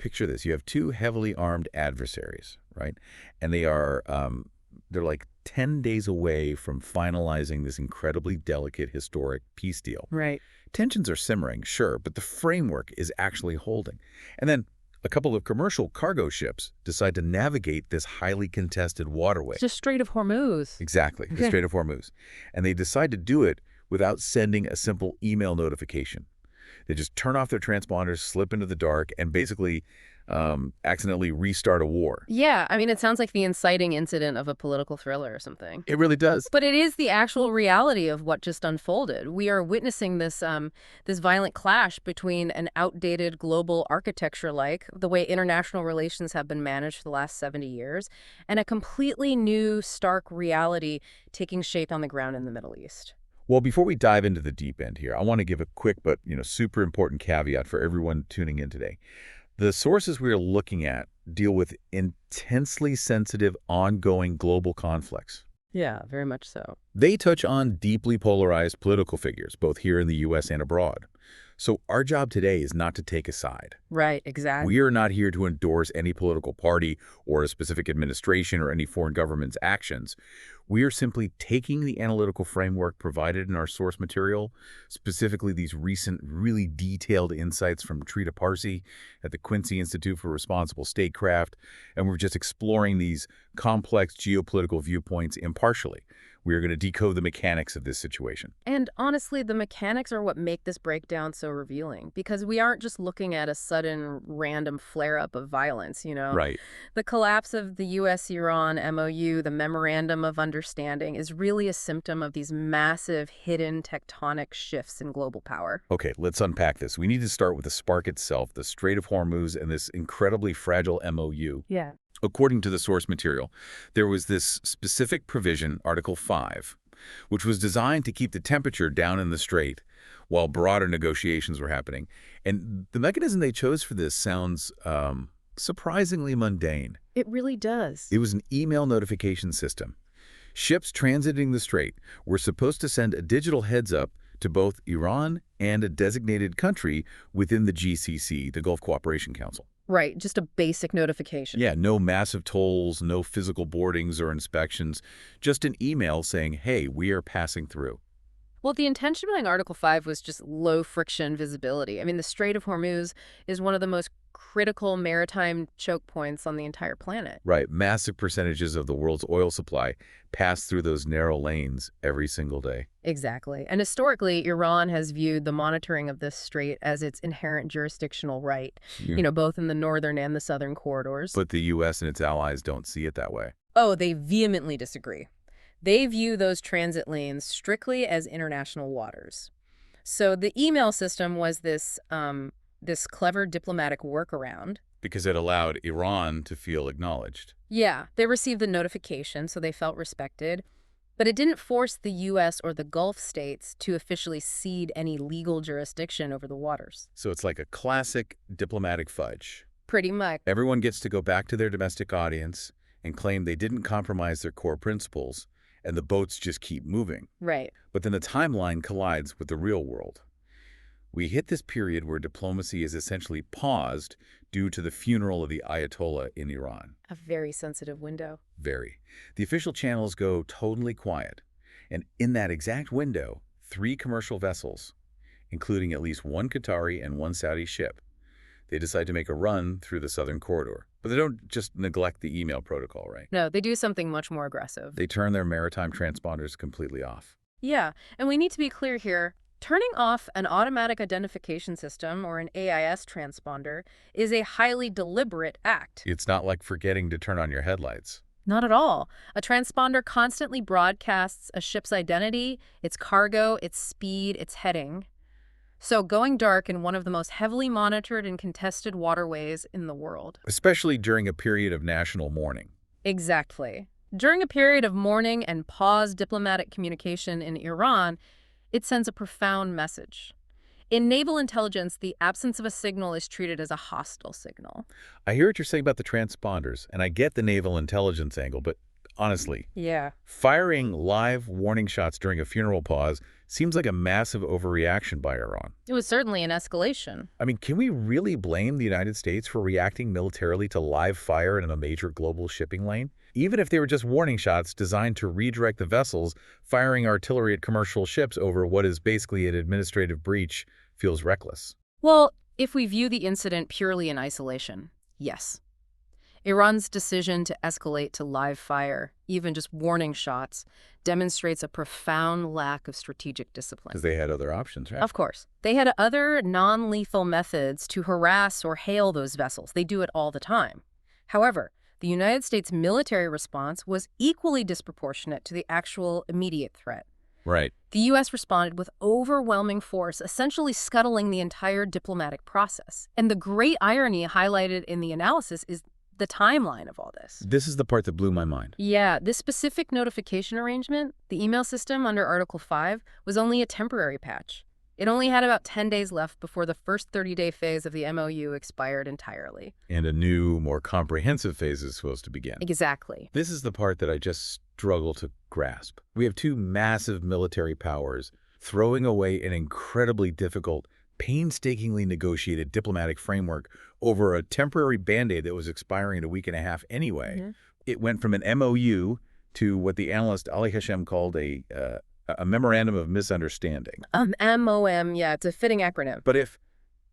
picture this. You have two heavily armed adversaries, right? And they're like 10 days away from finalizing this incredibly delicate historic peace deal. Right. Tensions are simmering, sure, but the framework is actually holding. And then a couple of commercial cargo ships decide to navigate this highly contested waterway. It's the Strait of Hormuz. Exactly, the Strait of Hormuz. And they decide to do it without sending a simple email notification. They just turn off their transponders, slip into the dark, and basically accidentally restart a war. Yeah, I mean, it sounds like the inciting incident of a political thriller or something. It really does. But it is the actual reality of what just unfolded. We are witnessing this this violent clash between an outdated global architecture, like the way international relations have been managed for the last 70 years, and a completely new, stark reality taking shape on the ground in the Middle East. Well, before we dive into the deep end here, I want to give a quick but super important caveat for everyone tuning in today. The sources we are looking at deal with intensely sensitive, ongoing global conflicts. Yeah, very much so. They touch on deeply polarized political figures, both here in the U.S. and abroad. So our job today is not to take a side. Right, exactly. We are not here to endorse any political party or a specific administration or any foreign government's actions. We are simply taking the analytical framework provided in our source material, specifically these recent, really detailed insights from Trita Parsi at the Quincy Institute for Responsible Statecraft, and we're just exploring these complex geopolitical viewpoints impartially. We are going to decode the mechanics of this situation. And honestly, the mechanics are what make this breakdown so revealing, because we aren't just looking at a sudden random flare-up of violence, Right. The collapse of the US-Iran MOU, the Memorandum of Understanding, is really a symptom of these massive hidden tectonic shifts in global power. Okay, let's unpack this. We need to start with the spark itself, the Strait of Hormuz, and this incredibly fragile MOU. Yeah. According to the source material, there was this specific provision, Article 5, which was designed to keep the temperature down in the strait while broader negotiations were happening. And the mechanism they chose for this sounds surprisingly mundane. It really does. It was an email notification system. Ships transiting the strait were supposed to send a digital heads-up to both Iran and a designated country within the GCC, the Gulf Cooperation Council. Right, just a basic notification. Yeah, no massive tolls, no physical boardings or inspections, just an email saying, hey, we are passing through. Well, the intention behind Article 5 was just low-friction visibility. I mean, the Strait of Hormuz is one of the most critical maritime choke points on the entire planet. Right, massive percentages of the world's oil supply pass through those narrow lanes every single day. Exactly. And historically, Iran has viewed the monitoring of this strait as its inherent jurisdictional right, both in the northern and the southern corridors. But the U.S. and its allies don't see it that way. Oh, they vehemently disagree. They view those transit lanes strictly as international waters. So the email system was this clever diplomatic workaround. Because it allowed Iran to feel acknowledged. Yeah, they received the notification, so they felt respected. But it didn't force the U.S. or the Gulf states to officially cede any legal jurisdiction over the waters. So it's like a classic diplomatic fudge. Pretty much. Everyone gets to go back to their domestic audience and claim they didn't compromise their core principles, and the boats just keep moving. Right. But then the timeline collides with the real world. We hit this period where diplomacy is essentially paused due to the funeral of the Ayatollah in Iran. A very sensitive window. Very. The official channels go totally quiet. And in that exact window, 3 commercial vessels, including at least 1 Qatari and 1 Saudi ship, they decide to make a run through the southern corridor. But they don't just neglect the email protocol, right? No, they do something much more aggressive. They turn their maritime transponders completely off. Yeah, and we need to be clear here. Turning off an automatic identification system or an AIS transponder is a highly deliberate act. It's not like forgetting to turn on your headlights. Not at all. A transponder constantly broadcasts a ship's identity, its cargo, its speed, its heading. So going dark in one of the most heavily monitored and contested waterways in the world. Especially during a period of national mourning. Exactly. During a period of mourning and paused diplomatic communication in Iran, it sends a profound message. In naval intelligence, the absence of a signal is treated as a hostile signal. I hear what you're saying about the transponders, and I get the naval intelligence angle, but honestly, Yeah. firing live warning shots during a funeral pause seems like a massive overreaction by Iran. It was certainly an escalation. I mean, can we really blame the United States for reacting militarily to live fire in a major global shipping lane? Even if they were just warning shots designed to redirect the vessels, firing artillery at commercial ships over what is basically an administrative breach feels reckless. Well, if we view the incident purely in isolation, yes. Iran's decision to escalate to live fire, even just warning shots, demonstrates a profound lack of strategic discipline. Because they had other options, right? Of course. They had other non-lethal methods to harass or hail those vessels. They do it all the time. However, the United States military response was equally disproportionate to the actual immediate threat. Right. The U.S. responded with overwhelming force, essentially scuttling the entire diplomatic process. And the great irony highlighted in the analysis is the timeline of all this. This is the part that blew my mind. Yeah, this specific notification arrangement, the email system under Article 5, was only a temporary patch. It only had about 10 days left before the first 30-day phase of the MOU expired entirely. And a new, more comprehensive phase is supposed to begin. Exactly. This is the part that I just struggle to grasp. We have two massive military powers throwing away an incredibly difficult, painstakingly negotiated diplomatic framework over a temporary Band-Aid that was expiring in a week and a half anyway. It went from an MOU to what the analyst Ali Hashem called a Memorandum of Misunderstanding. MOM, yeah, it's a fitting acronym. But if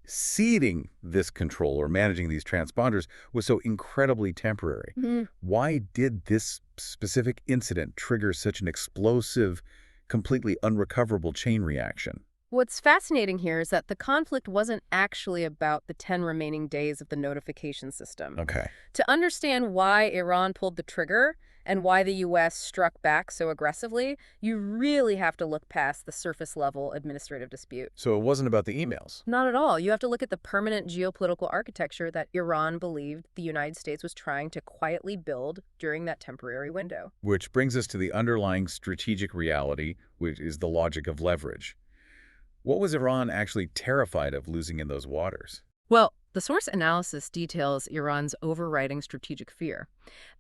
ceding this control or managing these transponders was so incredibly temporary, why did this specific incident trigger such an explosive, completely unrecoverable chain reaction? What's fascinating here is that the conflict wasn't actually about the 10 remaining days of the notification system. Okay. To understand why Iran pulled the trigger and why the U.S. struck back so aggressively, you really have to look past the surface-level administrative dispute. So it wasn't about the emails. Not at all. You have to look at the permanent geopolitical architecture that Iran believed the United States was trying to quietly build during that temporary window. Which brings us to the underlying strategic reality, which is the logic of leverage. What was Iran actually terrified of losing in those waters? Well, the source analysis details Iran's overriding strategic fear.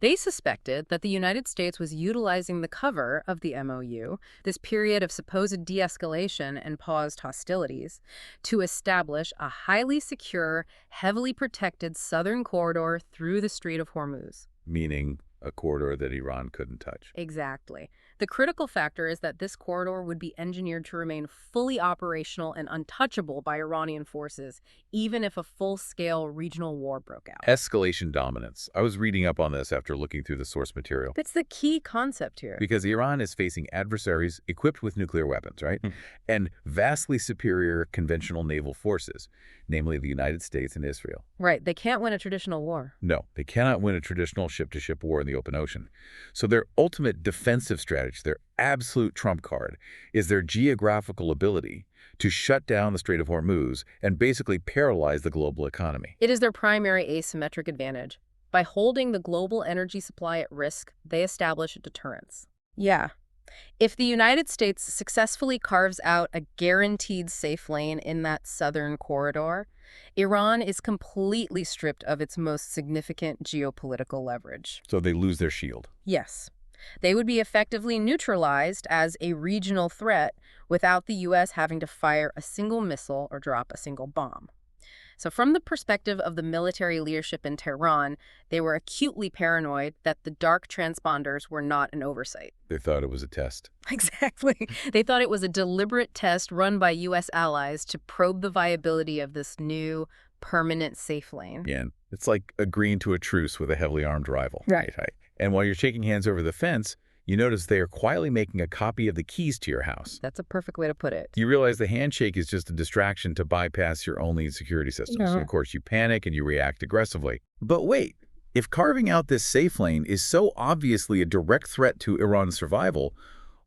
They suspected that the United States was utilizing the cover of the MOU, this period of supposed de-escalation and paused hostilities, to establish a highly secure, heavily protected southern corridor through the Strait of Hormuz. Meaning a corridor that Iran couldn't touch. Exactly. The critical factor is that this corridor would be engineered to remain fully operational and untouchable by Iranian forces, even if a full-scale regional war broke out. Escalation dominance. I was reading up on this after looking through the source material. That's the key concept here. Because Iran is facing adversaries equipped with nuclear weapons, right? And vastly superior conventional naval forces, namely the United States and Israel. Right. They can't win a traditional war. No, they cannot win a traditional ship-to-ship war in the open ocean. So their ultimate defensive strategy, their absolute trump card, is their geographical ability to shut down the Strait of Hormuz and basically paralyze the global economy. It is their primary asymmetric advantage. By holding the global energy supply at risk, they establish a deterrence. Yeah. If the United States successfully carves out a guaranteed safe lane in that southern corridor, Iran is completely stripped of its most significant geopolitical leverage. So they lose their shield. Yes. They would be effectively neutralized as a regional threat without the U.S. having to fire a single missile or drop a single bomb. So from the perspective of the military leadership in Tehran, they were acutely paranoid that the dark transponders were not an oversight. They thought it was a test. Exactly. They thought it was a deliberate test run by U.S. allies to probe the viability of this new permanent safe lane. Yeah, it's like agreeing to a truce with a heavily armed rival. Right. And while you're shaking hands over the fence, you notice they are quietly making a copy of the keys to your house. That's a perfect way to put it. You realize the handshake is just a distraction to bypass your only security systems. So of course, you panic and you react aggressively. But wait, if carving out this safe lane is so obviously a direct threat to Iran's survival,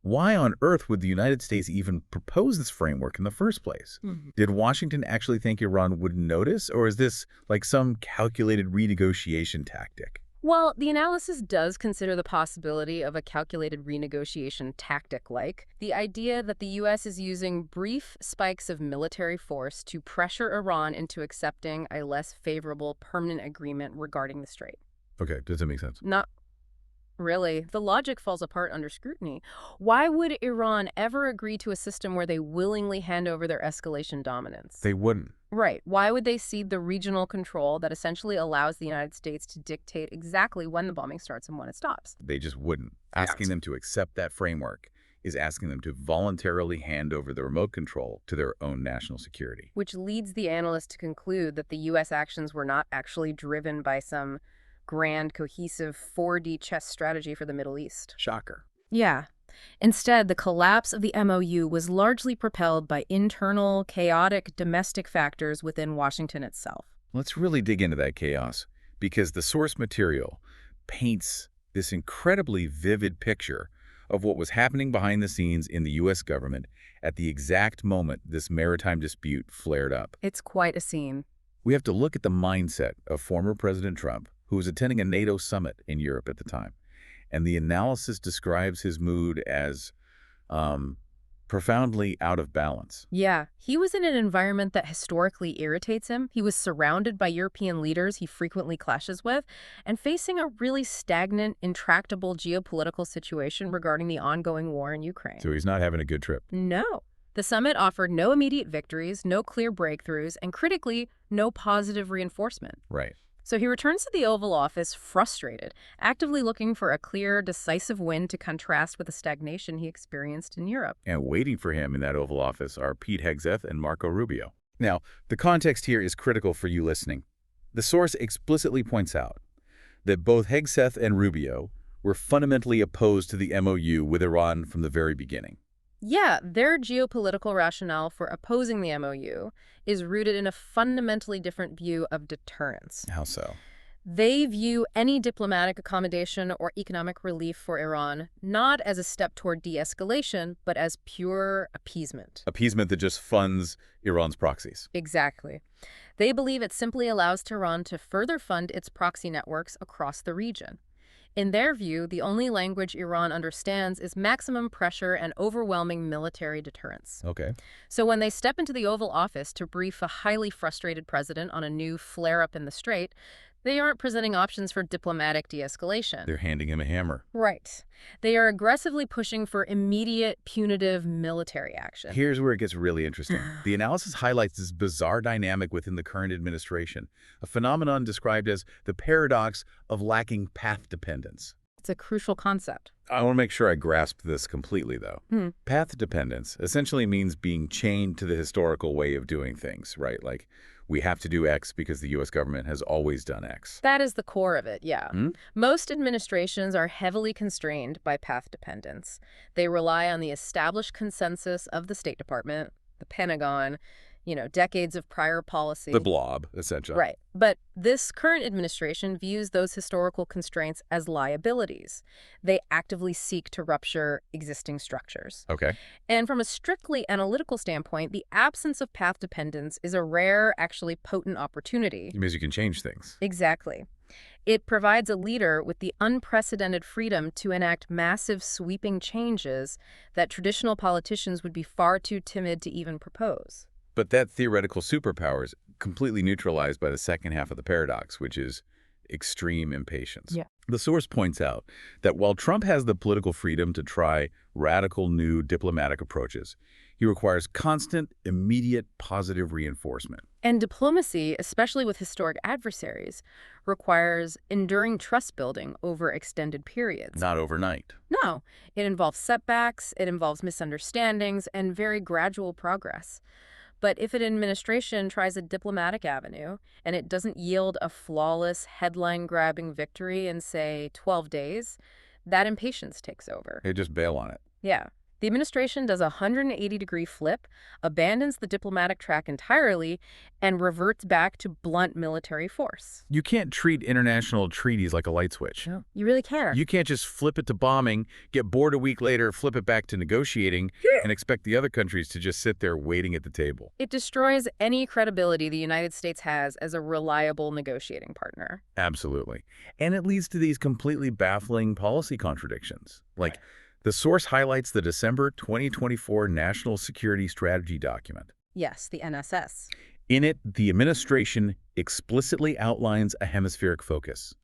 why on earth would the United States even propose this framework in the first place? Did Washington actually think Iran wouldn't notice, or is this like some calculated renegotiation tactic? Well, the analysis does consider the possibility of a calculated renegotiation tactic, like the idea that the U.S. is using brief spikes of military force to pressure Iran into accepting a less favorable permanent agreement regarding the strait. Okay, does that make sense? Not Really, the logic falls apart under scrutiny. Why would Iran ever agree to a system where they willingly hand over their escalation dominance? They wouldn't. Right. Why would they cede the regional control that essentially allows the United States to dictate exactly when the bombing starts and when it stops? They just wouldn't. Asking them to accept that framework is asking them to voluntarily hand over the remote control to their own national security. Which leads the analyst to conclude that the U.S. actions were not actually driven by some grand, cohesive 4D chess strategy for the Middle East. Shocker. Yeah. Instead, the collapse of the MOU was largely propelled by internal, chaotic, domestic factors within Washington itself. Let's really dig into that chaos, because the source material paints this incredibly vivid picture of what was happening behind the scenes in the U.S. government at the exact moment this maritime dispute flared up. It's quite a scene. We have to look at the mindset of former President Trump, who was attending a NATO summit in Europe at the time. And the analysis describes his mood as profoundly out of balance. Yeah, he was in an environment that historically irritates him. He was surrounded by European leaders he frequently clashes with, and facing a really stagnant, intractable geopolitical situation regarding the ongoing war in Ukraine. So he's not having a good trip. No. The summit offered no immediate victories, no clear breakthroughs, and critically, no positive reinforcement. Right. So he returns to the Oval Office frustrated, actively looking for a clear, decisive win to contrast with the stagnation he experienced in Europe. And waiting for him in that Oval Office are Pete Hegseth and Marco Rubio. Now, the context here is critical for you listening. The source explicitly points out that both Hegseth and Rubio were fundamentally opposed to the MOU with Iran from the very beginning. Yeah, their geopolitical rationale for opposing the MOU is rooted in a fundamentally different view of deterrence. How so? They view any diplomatic accommodation or economic relief for Iran not as a step toward de-escalation, but as pure appeasement. Appeasement that just funds Iran's proxies. Exactly. They believe it simply allows Tehran to further fund its proxy networks across the region. In their view, the only language Iran understands is maximum pressure and overwhelming military deterrence. Okay. So when they step into the Oval Office to brief a highly frustrated president on a new flare-up in the Strait, they aren't presenting options for diplomatic de-escalation. They're handing him a hammer. Right. They are aggressively pushing for immediate, punitive military action. Here's where it gets really interesting. The analysis highlights this bizarre dynamic within the current administration, a phenomenon described as the paradox of lacking path dependence. It's a crucial concept. I want to make sure I grasp this completely, though. Path dependence essentially means being chained to the historical way of doing things, right? Like, we have to do X because the U.S. government has always done X. That is the core of it, yeah. Most administrations are heavily constrained by path dependence. They rely on the established consensus of the State Department, the Pentagon, decades of prior policy. The blob, essentially. Right. But this current administration views those historical constraints as liabilities. They actively seek to rupture existing structures. Okay. And from a strictly analytical standpoint, the absence of path dependence is a rare, actually potent opportunity. It means you can change things. Exactly. It provides a leader with the unprecedented freedom to enact massive, sweeping changes that traditional politicians would be far too timid to even propose. But that theoretical superpower is completely neutralized by the second half of the paradox, which is extreme impatience. Yeah. The source points out that while Trump has the political freedom to try radical new diplomatic approaches, he requires constant, immediate, positive reinforcement. And diplomacy, especially with historic adversaries, requires enduring trust building over extended periods. Not overnight. No, it involves setbacks, it involves misunderstandings, and very gradual progress. But if an administration tries a diplomatic avenue and it doesn't yield a flawless, headline-grabbing victory in, say, 12 days, that impatience takes over. They just bail on it. Yeah. The administration does a 180-degree flip, abandons the diplomatic track entirely, and reverts back to blunt military force. You can't treat international treaties like a light switch. No, you really can't. You can't just flip it to bombing, get bored a week later, flip it back to negotiating, and expect the other countries to just sit there waiting at the table. It destroys any credibility the United States has as a reliable negotiating partner. Absolutely. And it leads to these completely baffling policy contradictions. Like, the source highlights the December 2024 National Security Strategy document. Yes, the NSS. In it, the administration explicitly outlines a hemispheric focus.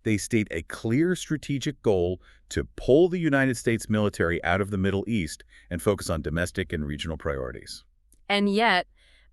They state a clear strategic goal to pull the United States military out of the Middle East and focus on domestic and regional priorities. And yet,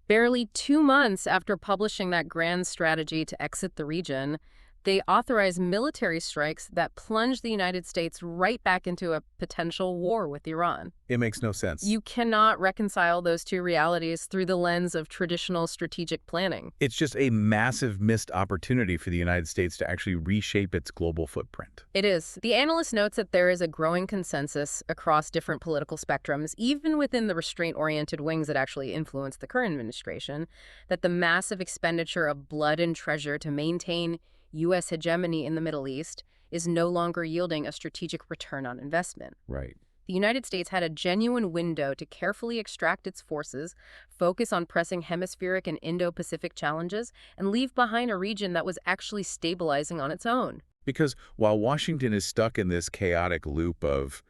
barely 2 months after publishing that grand strategy to exit the region, they authorized military strikes that plunged the United States right back into a potential war with Iran. It makes no sense. You cannot reconcile those two realities through the lens of traditional strategic planning. It's just a massive missed opportunity for the United States to actually reshape its global footprint. It is. The analyst notes that there is a growing consensus across different political spectrums, even within the restraint-oriented wings that actually influence the current administration, that the massive expenditure of blood and treasure to maintain U.S. hegemony in the Middle East is no longer yielding a strategic return on investment. Right. The United States had a genuine window to carefully extract its forces, focus on pressing hemispheric and Indo-Pacific challenges, and leave behind a region that was actually stabilizing on its own. Because while Washington is stuck in this chaotic loop of,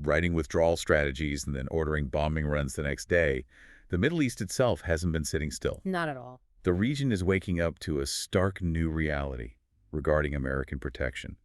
writing withdrawal strategies and then ordering bombing runs the next day, the Middle East itself hasn't been sitting still. Not at all. The region is waking up to a stark new reality regarding American protection.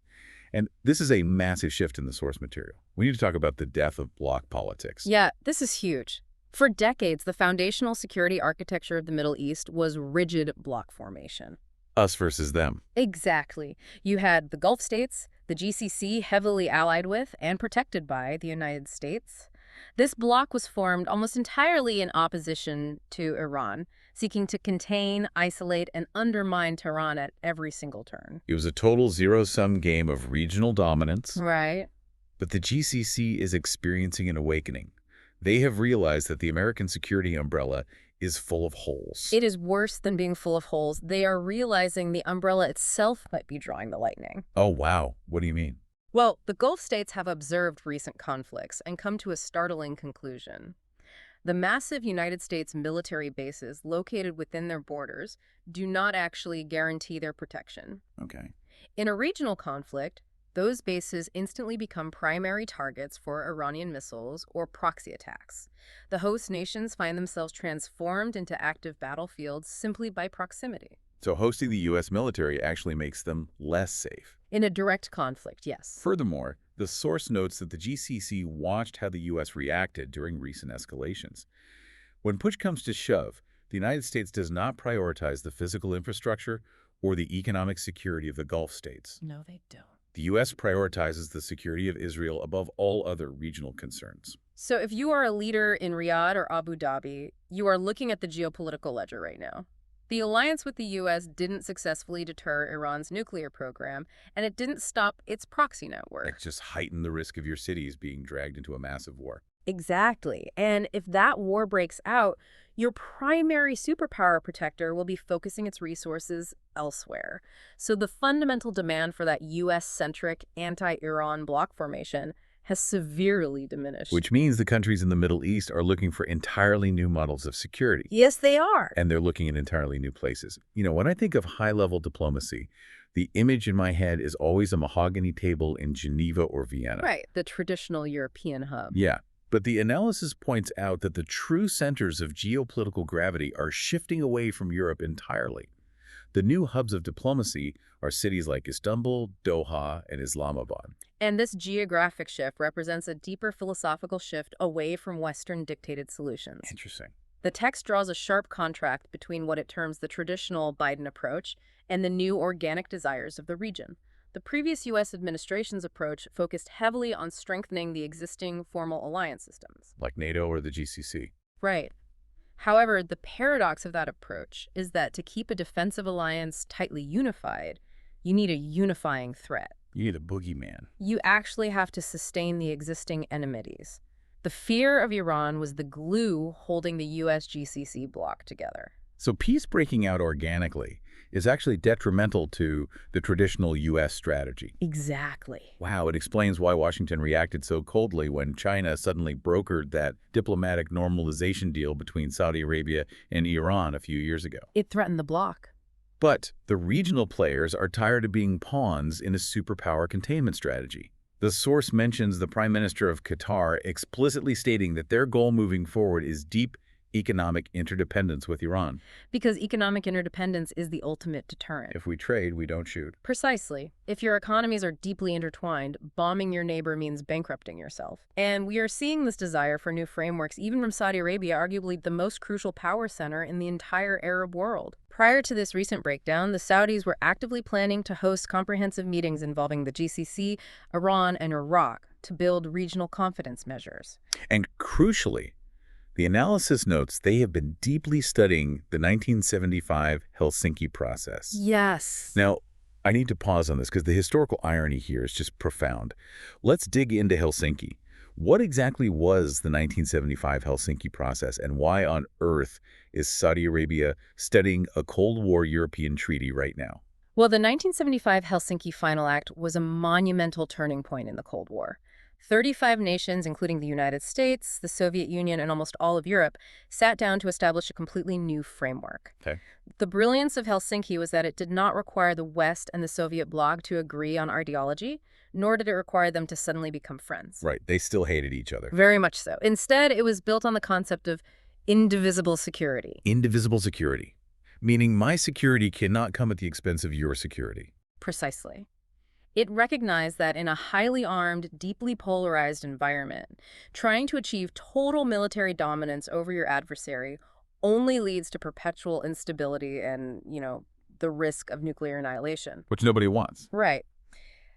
And this is a massive shift in the source material. We need to talk about the death of bloc politics. Yeah, this is huge. For decades, the foundational security architecture of the Middle East was rigid bloc formation. Us versus them. Exactly. You had the Gulf states, the GCC heavily allied with and protected by the United States. This bloc was formed almost entirely in opposition to Iran, seeking to contain, isolate, and undermine Tehran at every single turn. It was a total zero-sum game of regional dominance. Right. But the GCC is experiencing an awakening. They have realized that the American security umbrella is full of holes. It is worse than being full of holes. They are realizing the umbrella itself might be drawing the lightning. Oh, wow. What do you mean? Well, the Gulf states have observed recent conflicts and come to a startling conclusion. The massive United States military bases located within their borders do not actually guarantee their protection. Okay. In a regional conflict, those bases instantly become primary targets for Iranian missiles or proxy attacks. The host nations find themselves transformed into active battlefields simply by proximity. So hosting the U.S. military actually makes them less safe. In a direct conflict, yes. Furthermore, the source notes that the GCC watched how the U.S. reacted during recent escalations. When push comes to shove, the United States does not prioritize the physical infrastructure or the economic security of the Gulf states. No, they don't. The U.S. prioritizes the security of Israel above all other regional concerns. So if you are a leader in Riyadh or Abu Dhabi, you are looking at the geopolitical ledger right now. The alliance with the U.S. didn't successfully deter Iran's nuclear program, and it didn't stop its proxy network. It just heightened the risk of your cities being dragged into a massive war. Exactly. And if that war breaks out, your primary superpower protector will be focusing its resources elsewhere. So the fundamental demand for that U.S.-centric anti-Iran bloc formation has severely diminished. Which means the countries in the Middle East are looking for entirely new models of security. Yes, they are. And they're looking at entirely new places. When I think of high-level diplomacy, the image in my head is always a mahogany table in Geneva or Vienna. Right, the traditional European hub. Yeah, but the analysis points out that the true centers of geopolitical gravity are shifting away from Europe entirely. The new hubs of diplomacy are cities like Istanbul, Doha, and Islamabad. And this geographic shift represents a deeper philosophical shift away from Western-dictated solutions. Interesting. The text draws a sharp contrast between what it terms the traditional Biden approach and the new organic desires of the region. The previous U.S. administration's approach focused heavily on strengthening the existing formal alliance systems. Like NATO or the GCC. Right. However, the paradox of that approach is that to keep a defensive alliance tightly unified, you need a unifying threat. You need a boogeyman. You actually have to sustain the existing enmities. The fear of Iran was the glue holding the U.S. GCC bloc together. So peace breaking out organically is actually detrimental to the traditional U.S. strategy. Exactly. Wow, it explains why Washington reacted so coldly when China suddenly brokered that diplomatic normalization deal between Saudi Arabia and Iran a few years ago. It threatened the bloc. But the regional players are tired of being pawns in a superpower containment strategy. The source mentions the Prime Minister of Qatar explicitly stating that their goal moving forward is deep economic interdependence with Iran. Because economic interdependence is the ultimate deterrent. If we trade, we don't shoot. Precisely. If your economies are deeply intertwined, bombing your neighbor means bankrupting yourself. And we are seeing this desire for new frameworks even from Saudi Arabia, arguably the most crucial power center in the entire Arab world. Prior to this recent breakdown, the Saudis were actively planning to host comprehensive meetings involving the GCC, Iran, and Iraq to build regional confidence measures. And crucially, the analysis notes they have been deeply studying the 1975 Helsinki process. Yes. Now, I need to pause on this because the historical irony here is just profound. Let's dig into Helsinki. What exactly was the 1975 Helsinki process, and why on earth is Saudi Arabia studying a Cold War European treaty right now? Well, the 1975 Helsinki Final Act was a monumental turning point in the Cold War. 35 nations, including the United States, the Soviet Union, and almost all of Europe, sat down to establish a completely new framework. Okay. The brilliance of Helsinki was that it did not require the West and the Soviet bloc to agree on ideology, nor did it require them to suddenly become friends. Right. They still hated each other. Very much so. Instead, it was built on the concept of indivisible security. Indivisible security, meaning my security cannot come at the expense of your security. Precisely. It recognized that in a highly armed, deeply polarized environment, trying to achieve total military dominance over your adversary only leads to perpetual instability and, the risk of nuclear annihilation. Which nobody wants. Right.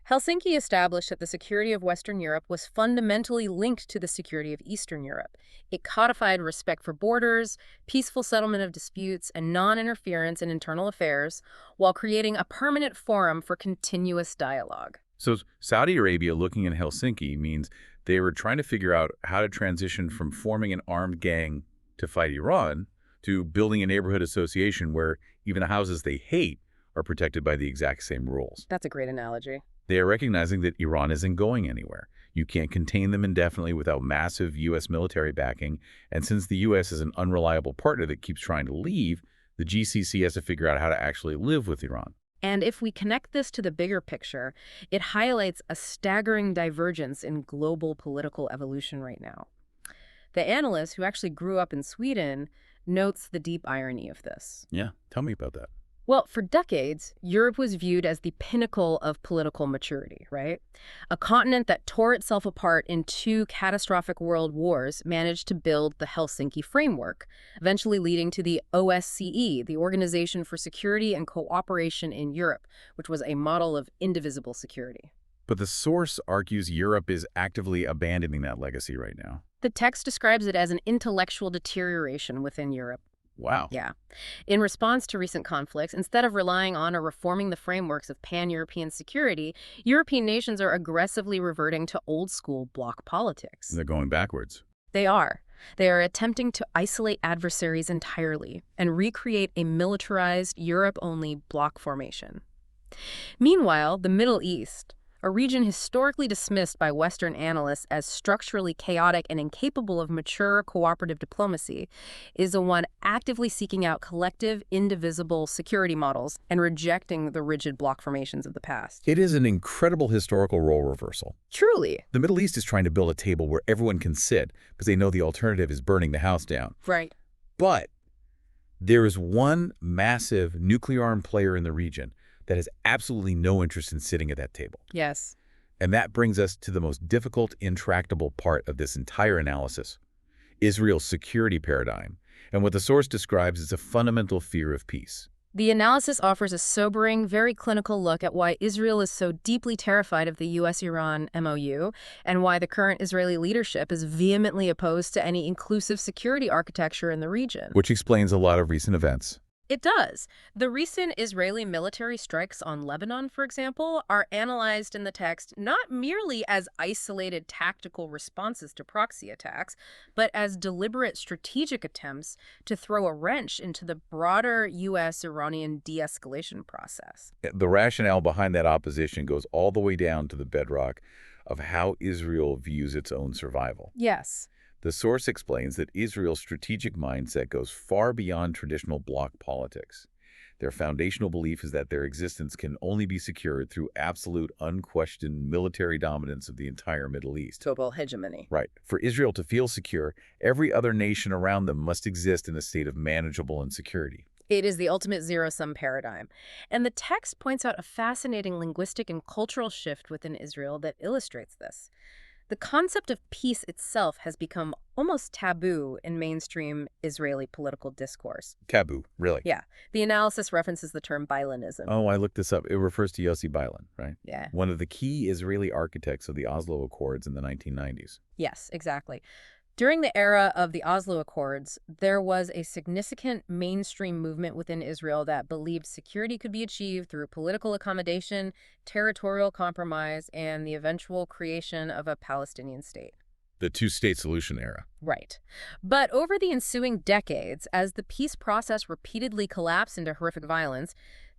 Helsinki established that the security of Western Europe was fundamentally linked to the security of Eastern Europe. It codified respect for borders, peaceful settlement of disputes, and non-interference in internal affairs, while creating a permanent forum for continuous dialogue. So Saudi Arabia looking in Helsinki means they were trying to figure out how to transition from forming an armed gang to fight Iran to building a neighborhood association where even the houses they hate are protected by the exact same rules. That's a great analogy. They are recognizing that Iran isn't going anywhere. You can't contain them indefinitely without massive U.S. military backing, and since the U.S. is an unreliable partner that keeps trying to leave, the GCC has to figure out how to actually live with Iran. And if we connect this to the bigger picture, it highlights a staggering divergence in global political evolution right now. The analyst, who actually grew up in Sweden, notes the deep irony of this. Yeah, tell me about that. Well, for decades, Europe was viewed as the pinnacle of political maturity, right? A continent that tore itself apart in two catastrophic world wars managed to build the Helsinki framework, eventually leading to the OSCE, the Organization for Security and Cooperation in Europe, which was a model of indivisible security. But the source argues Europe is actively abandoning that legacy right now. The text describes it as an intellectual deterioration within Europe. Wow. Yeah. In response to recent conflicts, instead of relying on or reforming the frameworks of pan-European security, European nations are aggressively reverting to old-school bloc politics. They're going backwards. They are. They are attempting to isolate adversaries entirely and recreate a militarized, Europe-only bloc formation. Meanwhile, the Middle East, a region historically dismissed by Western analysts as structurally chaotic and incapable of mature cooperative diplomacy, is the one actively seeking out collective, indivisible security models and rejecting the rigid bloc formations of the past. It is an incredible historical role reversal. Truly. The Middle East is trying to build a table where everyone can sit because they know the alternative is burning the house down. Right. But there is one massive nuclear-armed player in the region that has absolutely no interest in sitting at that table. Yes. And that brings us to the most difficult, intractable part of this entire analysis, Israel's security paradigm, and what the source describes as a fundamental fear of peace. The analysis offers a sobering, very clinical look at why Israel is so deeply terrified of the US-Iran MOU and why the current Israeli leadership is vehemently opposed to any inclusive security architecture in the region. Which explains a lot of recent events. It does. The recent Israeli military strikes on Lebanon, for example, are analyzed in the text not merely as isolated tactical responses to proxy attacks, but as deliberate strategic attempts to throw a wrench into the broader U.S.-Iranian de-escalation process. The rationale behind that opposition goes all the way down to the bedrock of how Israel views its own survival. Yes. The source explains that Israel's strategic mindset goes far beyond traditional bloc politics. Their foundational belief is that their existence can only be secured through absolute, unquestioned military dominance of the entire Middle East. Global hegemony. Right. For Israel to feel secure, every other nation around them must exist in a state of manageable insecurity. It is the ultimate zero-sum paradigm. And the text points out a fascinating linguistic and cultural shift within Israel that illustrates this. The concept of peace itself has become almost taboo in mainstream Israeli political discourse. Taboo, really. Yeah. The analysis references the term Bilenism. Oh, I looked this up. It refers to Yossi Bilan, right? Yeah. One of the key Israeli architects of the Oslo Accords in the 1990s. Yes, exactly. During the era of the Oslo Accords, there was a significant mainstream movement within Israel that believed security could be achieved through political accommodation, territorial compromise, and the eventual creation of a Palestinian state. The two-state solution era. Right. But over the ensuing decades, as the peace process repeatedly collapsed into horrific violence,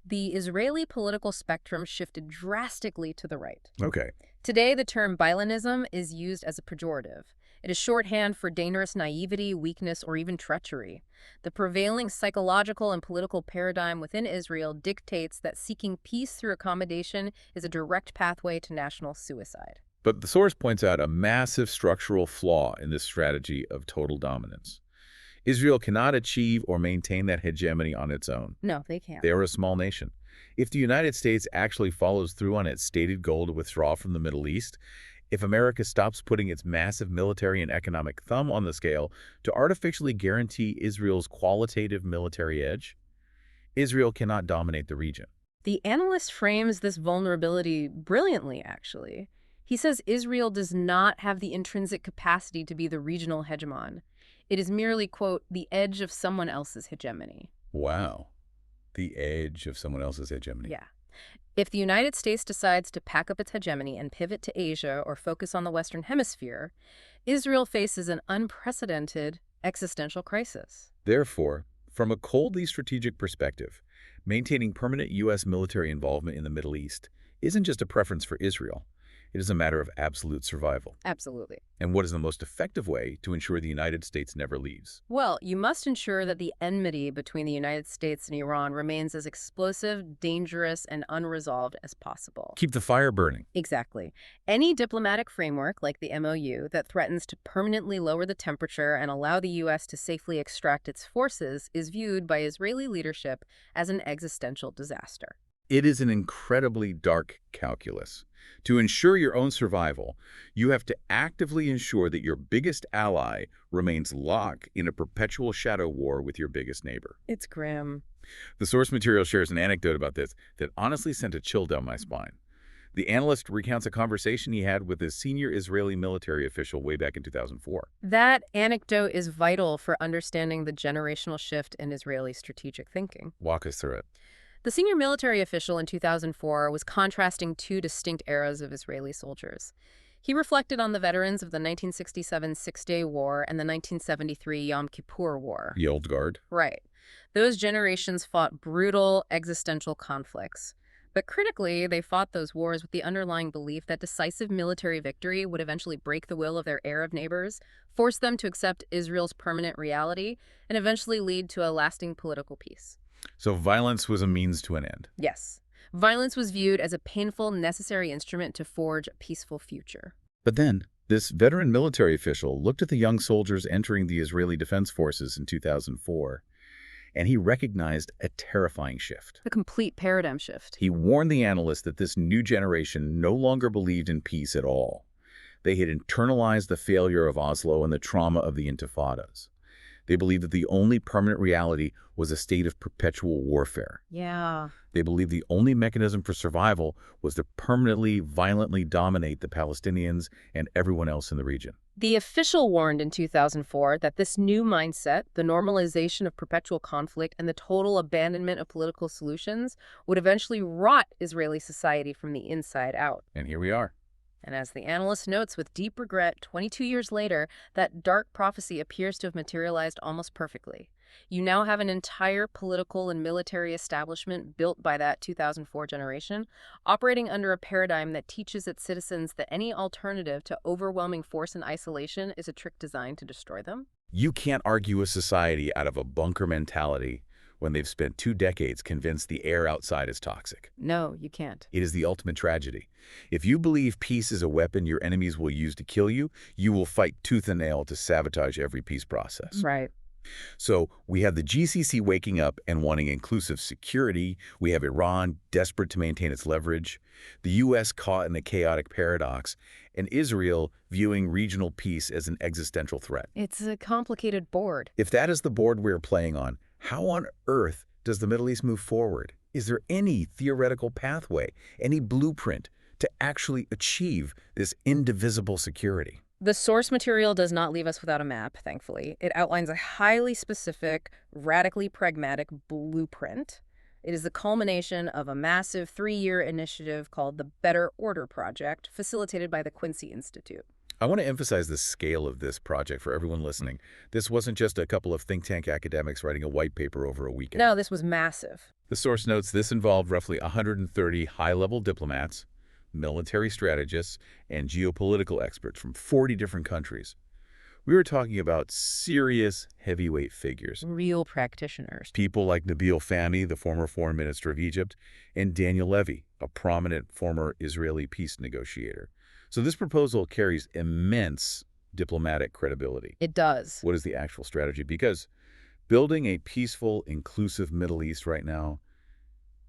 the Israeli political spectrum shifted drastically to the right. Okay. Today, the term Bilenism is used as a pejorative. It is shorthand for dangerous naivety, weakness, or even treachery. The prevailing psychological and political paradigm within Israel dictates that seeking peace through accommodation is a direct pathway to national suicide. But the source points out a massive structural flaw in this strategy of total dominance. Israel cannot achieve or maintain that hegemony on its own. No, they can't. They are a small nation. If the United States actually follows through on its stated goal to withdraw from the Middle East, if America stops putting its massive military and economic thumb on the scale to artificially guarantee Israel's qualitative military edge, Israel cannot dominate the region. The analyst frames this vulnerability brilliantly, actually. He says Israel does not have the intrinsic capacity to be the regional hegemon. It is merely, quote, the edge of someone else's hegemony. Wow. The edge of someone else's hegemony. Yeah. If the United States decides to pack up its hegemony and pivot to Asia or focus on the Western Hemisphere, Israel faces an unprecedented existential crisis. Therefore, from a coldly strategic perspective, maintaining permanent U.S. military involvement in the Middle East isn't just a preference for Israel. It is a matter of absolute survival. Absolutely. And what is the most effective way to ensure the United States never leaves? Well, you must ensure that the enmity between the United States and Iran remains as explosive, dangerous, and unresolved as possible. Keep the fire burning. Exactly. Any diplomatic framework like the MOU that threatens to permanently lower the temperature and allow the U.S. to safely extract its forces is viewed by Israeli leadership as an existential disaster. It is an incredibly dark calculus. To ensure your own survival, you have to actively ensure that your biggest ally remains locked in a perpetual shadow war with your biggest neighbor. It's grim. The source material shares an anecdote about this that honestly sent a chill down my spine. The analyst recounts a conversation he had with a senior Israeli military official way back in 2004. That anecdote is vital for understanding the generational shift in Israeli strategic thinking. Walk us through it. The senior military official in 2004 was contrasting two distinct eras of Israeli soldiers. He reflected on the veterans of the 1967 Six-Day War and the 1973 Yom Kippur War. The old guard. Right. Those generations fought brutal, existential conflicts. But critically, they fought those wars with the underlying belief that decisive military victory would eventually break the will of their Arab neighbors, force them to accept Israel's permanent reality, and eventually lead to a lasting political peace. So violence was a means to an end. Yes. Violence was viewed as a painful, necessary instrument to forge a peaceful future. But then, this veteran military official looked at the young soldiers entering the Israeli Defense Forces in 2004, and he recognized a terrifying shift. A complete paradigm shift. He warned the analysts that this new generation no longer believed in peace at all. They had internalized the failure of Oslo and the trauma of the intifadas. They believed that the only permanent reality was a state of perpetual warfare. Yeah. They believed the only mechanism for survival was to permanently, violently dominate the Palestinians and everyone else in the region. The official warned in 2004 that this new mindset, the normalization of perpetual conflict and the total abandonment of political solutions, would eventually rot Israeli society from the inside out. And here we are. And as the analyst notes with deep regret, 22 years later, that dark prophecy appears to have materialized almost perfectly. You now have an entire political and military establishment built by that 2004 generation, operating under a paradigm that teaches its citizens that any alternative to overwhelming force and isolation is a trick designed to destroy them. You can't argue a society out of a bunker mentality when they've spent 2 decades convinced the air outside is toxic. No, you can't. It is the ultimate tragedy. If you believe peace is a weapon your enemies will use to kill you, you will fight tooth and nail to sabotage every peace process. Right. So we have the GCC waking up and wanting inclusive security. We have Iran desperate to maintain its leverage, the U.S. caught in a chaotic paradox, and Israel viewing regional peace as an existential threat. It's a complicated board. If that is the board we're playing on, how on earth does the Middle East move forward? Is there any theoretical pathway, any blueprint to actually achieve this indivisible security? The source material does not leave us without a map, thankfully. It outlines a highly specific, radically pragmatic blueprint. It is the culmination of a massive 3-year initiative called the Better Order Project, facilitated by the Quincy Institute. I want to emphasize the scale of this project for everyone listening. This wasn't just a couple of think tank academics writing a white paper over a weekend. No, this was massive. The source notes this involved roughly 130 high-level diplomats, military strategists, and geopolitical experts from 40 different countries. We were talking about serious heavyweight figures. Real practitioners. People like Nabil Fahmy, the former foreign minister of Egypt, and Daniel Levy, a prominent former Israeli peace negotiator. So this proposal carries immense diplomatic credibility. It does. What is the actual strategy? Because building a peaceful, inclusive Middle East right now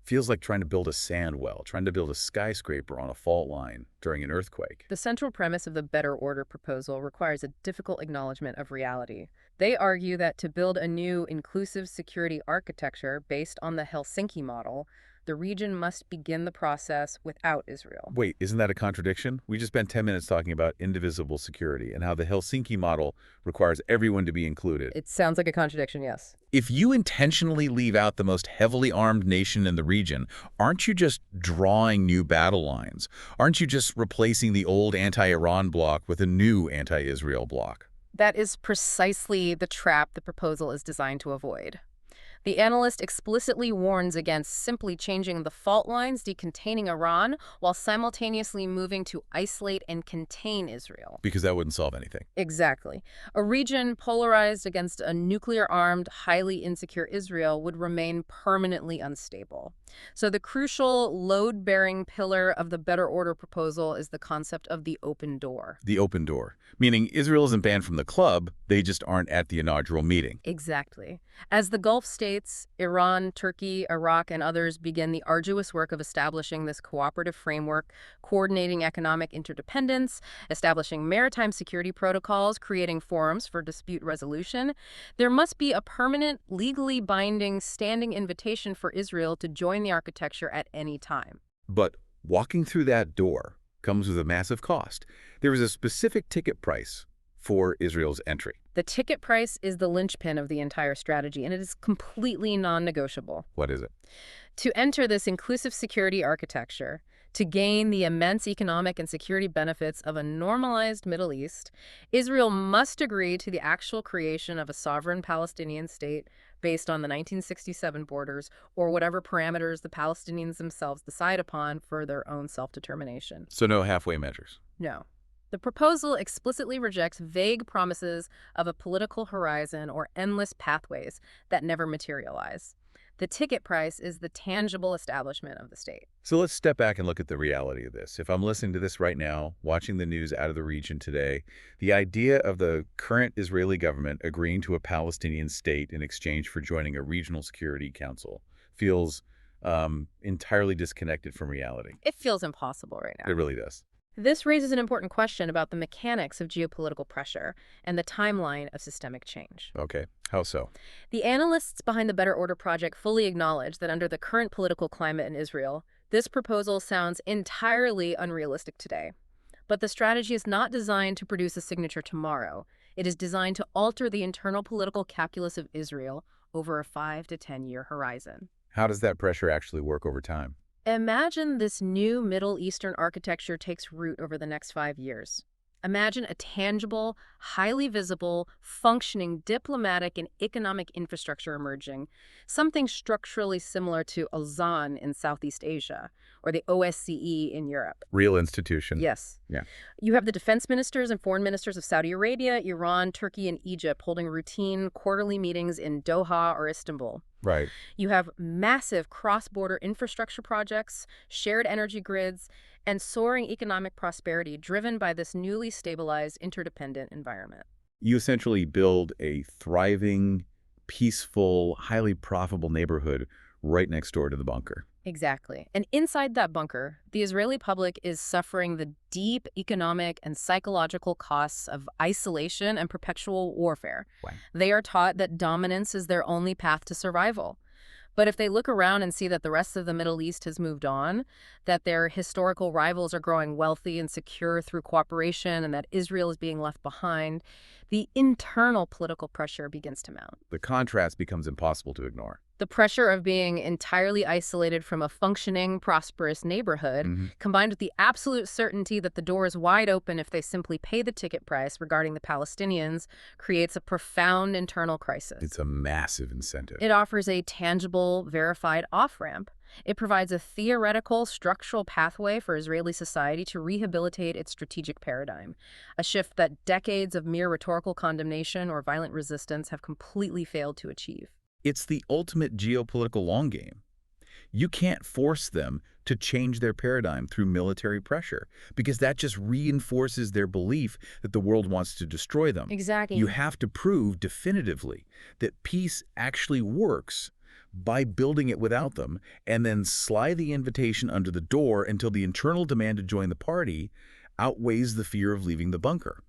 feels like trying to build a sand well, trying to build a skyscraper on a fault line during an earthquake. The central premise of the Better Order proposal requires a difficult acknowledgement of reality. They argue that to build a new inclusive security architecture based on the Helsinki model, the region must begin the process without Israel. Wait, isn't that a contradiction? We just spent 10 minutes talking about indivisible security and how the Helsinki model requires everyone to be included. It sounds like a contradiction, yes. If you intentionally leave out the most heavily armed nation in the region, aren't you just drawing new battle lines? Aren't you just replacing the old anti-Iran bloc with a new anti-Israel bloc? That is precisely the trap the proposal is designed to avoid. The analyst explicitly warns against simply changing the fault lines, decontaining Iran, while simultaneously moving to isolate and contain Israel. Because that wouldn't solve anything. Exactly. A region polarized against a nuclear-armed, highly insecure Israel would remain permanently unstable. So the crucial load-bearing pillar of the Better Order proposal is the concept of the open door. The open door, meaning Israel isn't banned from the club, they just aren't at the inaugural meeting. Exactly. As the Gulf states, Iran, Turkey, Iraq, and others begin the arduous work of establishing this cooperative framework, coordinating economic interdependence, establishing maritime security protocols, creating forums for dispute resolution, there must be a permanent, legally binding, standing invitation for Israel to join the architecture at any time. But walking through that door comes with a massive cost. There is a specific ticket price for Israel's entry. The ticket price is the linchpin of the entire strategy, and it is completely non-negotiable. What is it? To enter this inclusive security architecture, to gain the immense economic and security benefits of a normalized Middle East, Israel must agree to the actual creation of a sovereign Palestinian state based on the 1967 borders or whatever parameters the Palestinians themselves decide upon for their own self-determination. So no halfway measures. No. The proposal explicitly rejects vague promises of a political horizon or endless pathways that never materialize. The ticket price is the tangible establishment of the state. So let's step back and look at the reality of this. If I'm listening to this right now, watching the news out of the region today, the idea of the current Israeli government agreeing to a Palestinian state in exchange for joining a regional security council feels entirely disconnected from reality. It feels impossible right now. It really does. This raises an important question about the mechanics of geopolitical pressure and the timeline of systemic change. Okay, how so? The analysts behind the Better Order Project fully acknowledge that under the current political climate in Israel, this proposal sounds entirely unrealistic today. But the strategy is not designed to produce a signature tomorrow. It is designed to alter the internal political calculus of Israel over a 5 to 10-year horizon. How does that pressure actually work over time? Imagine this new Middle Eastern architecture takes root over the next 5 years. Imagine a tangible, highly visible, functioning diplomatic and economic infrastructure emerging, something structurally similar to Lausanne in Southeast Asia or the OSCE in Europe. Real institution. Yes. Yeah. You have the defense ministers and foreign ministers of Saudi Arabia, Iran, Turkey, and Egypt holding routine quarterly meetings in Doha or Istanbul. Right. You have massive cross-border infrastructure projects, shared energy grids, and soaring economic prosperity driven by this newly stabilized interdependent environment. You essentially build a thriving, peaceful, highly profitable neighborhood right next door to the bunker. Exactly. And inside that bunker, the Israeli public is suffering the deep economic and psychological costs of isolation and perpetual warfare. Wow. They are taught that dominance is their only path to survival. But if they look around and see that the rest of the Middle East has moved on, that their historical rivals are growing wealthy and secure through cooperation, and that Israel is being left behind, the internal political pressure begins to mount. The contrast becomes impossible to ignore. The pressure of being entirely isolated from a functioning, prosperous neighborhood, combined with the absolute certainty that the door is wide open if they simply pay the ticket price regarding the Palestinians, creates a profound internal crisis. It's a massive incentive. It offers a tangible, verified off-ramp. It provides a theoretical, structural pathway for Israeli society to rehabilitate its strategic paradigm, a shift that decades of mere rhetorical condemnation or violent resistance have completely failed to achieve. It's the ultimate geopolitical long game. You can't force them to change their paradigm through military pressure because that just reinforces their belief that the world wants to destroy them. Exactly. You have to prove definitively that peace actually works by building it without them and then slide the invitation under the door until the internal demand to join the party outweighs the fear of leaving the bunker.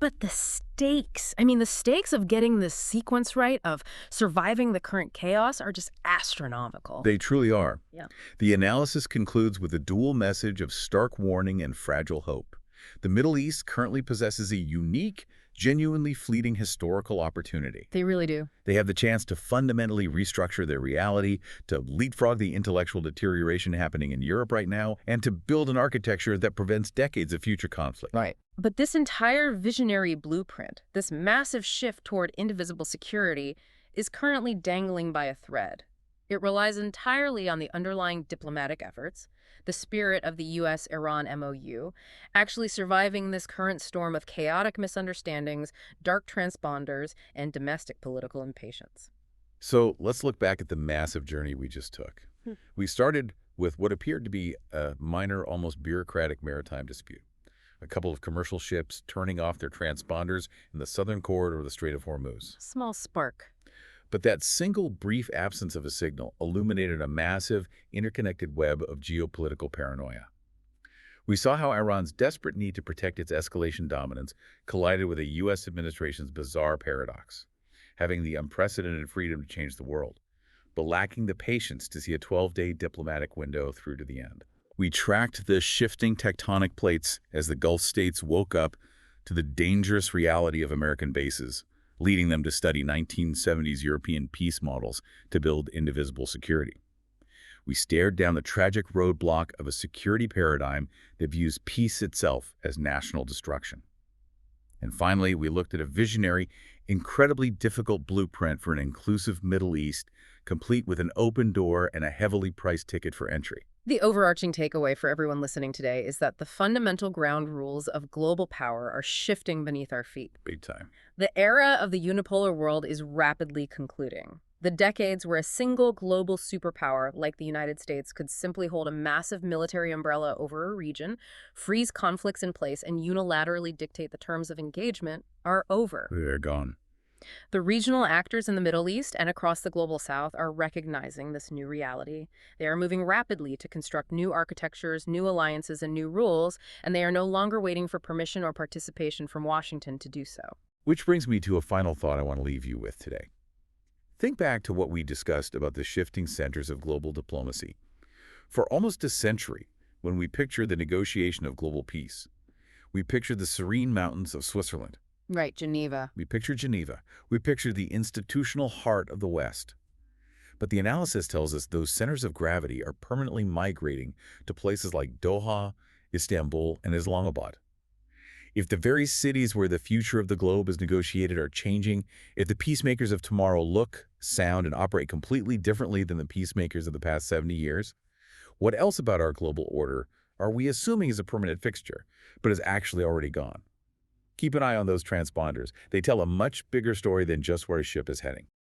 But the stakes, the stakes of getting this sequence right, of surviving the current chaos, are just astronomical. They truly are. Yeah. The analysis concludes with a dual message of stark warning and fragile hope. The Middle East currently possesses a unique, genuinely fleeting historical opportunity. They really do. They have the chance to fundamentally restructure their reality, to leapfrog the intellectual deterioration happening in Europe right now, and to build an architecture that prevents decades of future conflict. Right. But this entire visionary blueprint, this massive shift toward indivisible security, is currently dangling by a thread. It relies entirely on the underlying diplomatic efforts, the spirit of the US-Iran MOU, actually surviving this current storm of chaotic misunderstandings, dark transponders, and domestic political impatience. So let's look back at the massive journey we just took. We started with what appeared to be a minor, almost bureaucratic maritime dispute. A couple of commercial ships turning off their transponders in the southern corridor of the Strait of Hormuz. Small spark. But that single brief absence of a signal illuminated a massive, interconnected web of geopolitical paranoia. We saw how Iran's desperate need to protect its escalation dominance collided with a U.S. administration's bizarre paradox, having the unprecedented freedom to change the world, but lacking the patience to see a 12-day diplomatic window through to the end. We tracked the shifting tectonic plates as the Gulf states woke up to the dangerous reality of American bases, leading them to study 1970s European peace models to build indivisible security. We stared down the tragic roadblock of a security paradigm that views peace itself as national destruction. And finally, we looked at a visionary, incredibly difficult blueprint for an inclusive Middle East, complete with an open door and a heavily priced ticket for entry. The overarching takeaway for everyone listening today is that the fundamental ground rules of global power are shifting beneath our feet. Big time. The era of the unipolar world is rapidly concluding. The decades where a single global superpower like the United States could simply hold a massive military umbrella over a region, freeze conflicts in place, and unilaterally dictate the terms of engagement are over. They're gone. The regional actors in the Middle East and across the global South are recognizing this new reality. They are moving rapidly to construct new architectures, new alliances, and new rules, and they are no longer waiting for permission or participation from Washington to do so. Which brings me to a final thought I want to leave you with today. Think back to what we discussed about the shifting centers of global diplomacy. For almost a century, when we pictured the negotiation of global peace, we pictured the serene mountains of Switzerland. Right, Geneva. We pictured Geneva. We pictured the institutional heart of the West. But the analysis tells us those centers of gravity are permanently migrating to places like Doha, Istanbul, and Islamabad. If the very cities where the future of the globe is negotiated are changing, if the peacemakers of tomorrow look, sound, and operate completely differently than the peacemakers of the past 70 years, what else about our global order are we assuming is a permanent fixture, but is actually already gone? Keep an eye on those transponders. They tell a much bigger story than just where a ship is heading.